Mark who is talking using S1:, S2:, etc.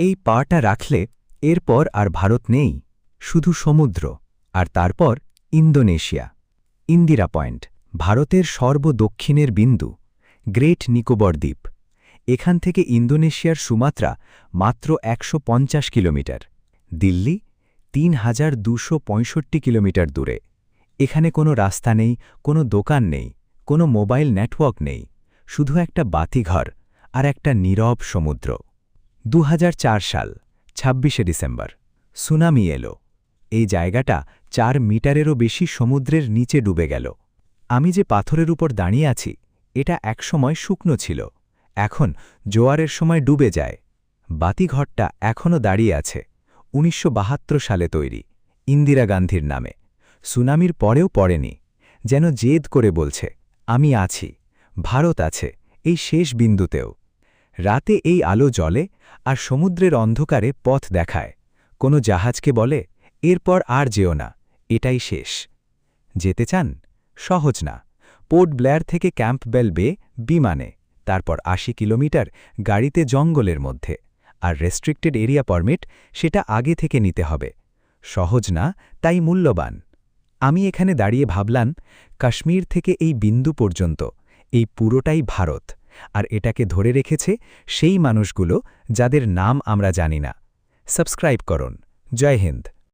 S1: এই পাটা রাখলে এরপর আর ভারত নেই, শুধু সমুদ্র, আর তারপর ইন্দোনেশিয়া। ইন্দিরা পয়েন্ট, ভারতের সর্বদক্ষিণের বিন্দু, গ্রেট নিকোবর দ্বীপ। এখান থেকে ইন্দোনেশিয়ার সুমাত্রা মাত্র ১৫০ কিলোমিটার। দিল্লি ৩,২৬৫ কিলোমিটার দূরে। এখানে কোনো রাস্তা নেই, কোনো দোকান নেই, কোনো মোবাইল নেটওয়ার্ক নেই, শুধু একটা বাতিঘর আর একটা নীরব সমুদ্র। ২০০৪ সাল ২৬শে ডিসেম্বর সুনামি এলো। এই জায়গাটা ৪ মিটারেরও বেশি সমুদ্রের নিচে ডুবে গেল। আমি যে পাথরের উপর দাঁড়িয়ে আছি, এটা একসময় শুকনো ছিল, এখন জোয়ারের সময় ডুবে যায়। বাতিঘরটা এখনও দাঁড়িয়ে আছে, ১৯৭২ সালে তৈরি, ইন্দিরা গান্ধীর নামে। সুনামির পরেও পড়েনি, যেন জেদ করে বলছে, আমি আছি, ভারত আছে এই শেষ বিন্দুতেও। রাতে এই আলো জ্বলে আর সমুদ্রের অন্ধকারে পথ দেখায়। কোনো জাহাজকে বলে, এরপর আর যেও না, এটাই শেষ। যেতে চান? সহজ না। পোর্ট ব্লেয়ার থেকে ক্যাম্পবেল বে বিমানে, তারপর ৮০ কিলোমিটার গাড়িতে জঙ্গলের মধ্যে, আর রেস্ট্রিক্টেড এরিয়া পারমিট, সেটা আগে থেকে নিতে হবে। সহজ না, তাই মূল্যবান। আমি এখানে দাঁড়িয়ে ভাবলাম, কাশ্মীর থেকে এই বিন্দু পর্যন্ত এই পুরোটাই ভারত, আর এটাকে ধরে রেখেছে সেই মানুষগুলো যাদের নাম আমরা জানি না। সাবস্ক্রাইব করুন। জয় হিন্দ।